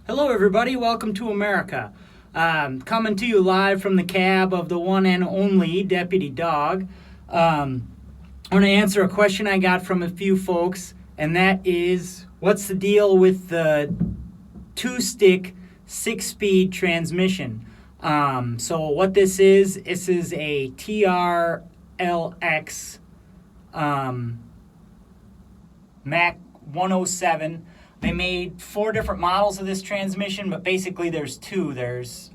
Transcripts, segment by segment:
Hello everybody, welcome to America. Coming to you live from the cab of the one and only Deputy Dog. I want to answer a question I got from a few folks, and that is, what's the deal with the two-stick, six-speed transmission? So what this is a TRLX Mack 107. They made 4 different models of this transmission, but basically there's two. There's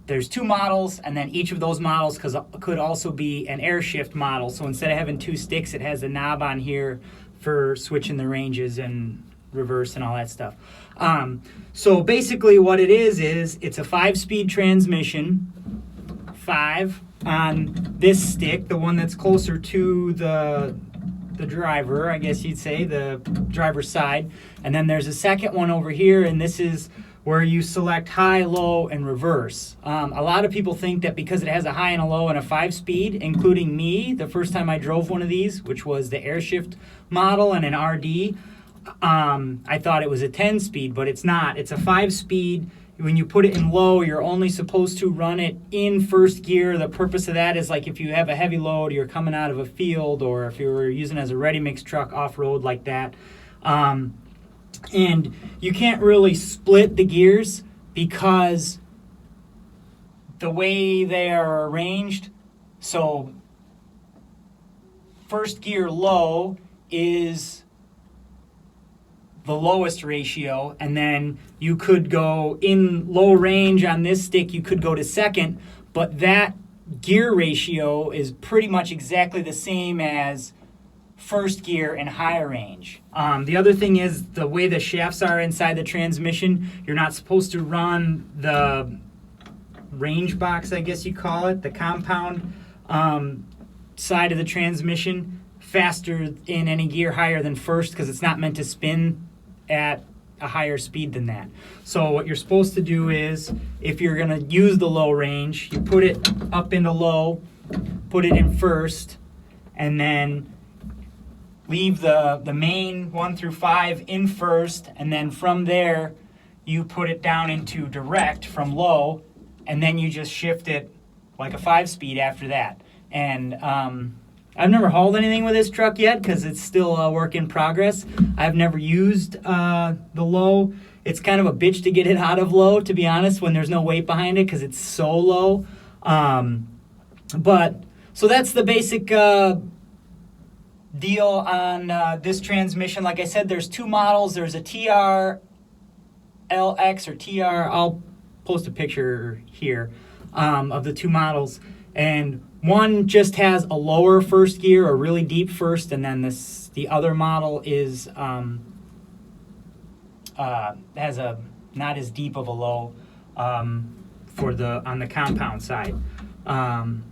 2 models, and then each of those models could also be an air shift model. So instead of having 2 sticks, it has a knob on here for switching the ranges and reverse and all that stuff. So basically what it is it's a 5-speed transmission, 5 on this stick, the one that's closer to the driver, I guess you'd say, the driver's side. And then there's a second one over here, and this is where you select high, low, and reverse. A lot of people think that because it has a high and a low and a 5-speed, including me, the first time I drove one of these, which was the air shift model and an RD, I thought it was a 10-speed, but it's not. It's a 5-speed. When you put it in low, you're only supposed to run it in first gear. The purpose of that is like if you have a heavy load, you're coming out of a field, or if you were using it as a ready-mix truck off-road like that. And you can't really split the gears because the way they are arranged. So first gear low is the lowest ratio, and then you could go in low range on this stick, you could go to second, but that gear ratio is pretty much exactly the same as first gear and high range. The other thing is the way the shafts are inside the transmission, you're not supposed to run the range box, I guess you call it, the compound side of the transmission faster in any gear higher than first, because it's not meant to spin at a higher speed than that. So what you're supposed to do is, if you're going to use the low range, you put it up into low, put it in first, and then leave the main 1 through 5 in first, and then from there you put it down into direct from low, and then you just shift it like a 5-speed after that. And I've never hauled anything with this truck yet because it's still a work in progress. I've never used the low. It's kind of a bitch to get it out of low, to be honest, when there's no weight behind it because it's so low. But so that's the basic deal on this transmission. Like I said, there's 2 models. There's a TRLX or TR. I'll post a picture here of the 2 models. And one just has a lower first gear, a really deep first, and then the other model is has a not as deep of a low on the compound side. And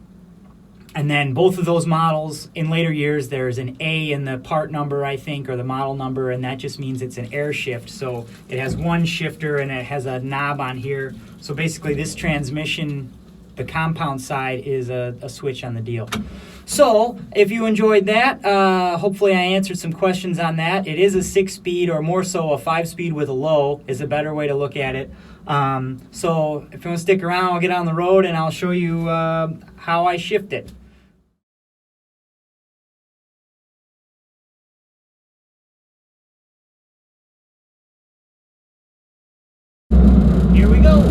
then both of those models in later years, there's an A in the part number, I think, or the model number, and that just means it's an air shift. So it has one shifter and it has a knob on here. So basically this transmission, the compound side, is a switch on the deal. So if you enjoyed that, hopefully I answered some questions on that. It is a 6-speed, or more so a 5-speed with a low is a better way to look at it. So if you want to stick around, I'll get on the road and I'll show you how I shift it. Here we go.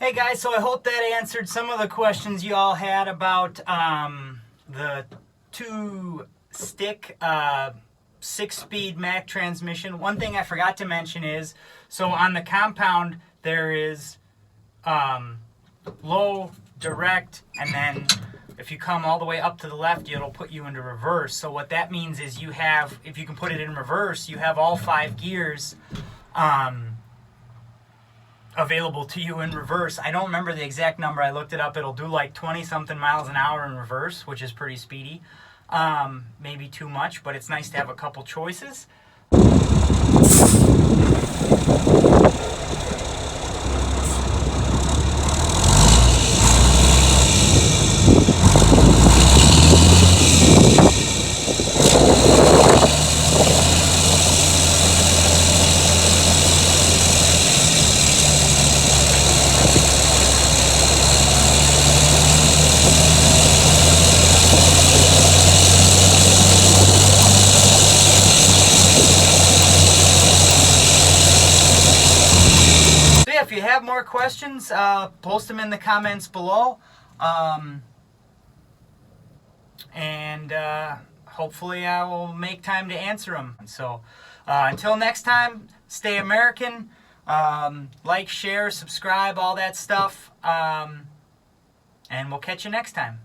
Hey guys, so I hope that answered some of the questions you all had about the 2-stick 6-speed Mack transmission. One thing I forgot to mention is, so on the compound there is low, direct, and then if you come all the way up to the left, it'll put you into reverse. So what that means is you have, if you can put it in reverse, you have all 5 gears available to you in reverse. I don't remember the exact number. I looked it up. It'll do like 20-something miles an hour in reverse, which is pretty speedy. Maybe too much, but it's nice to have a couple choices. If you have more questions, post them in the comments below, and hopefully I will make time to answer them. So until next time, stay American, like, share, subscribe, all that stuff, and we'll catch you next time.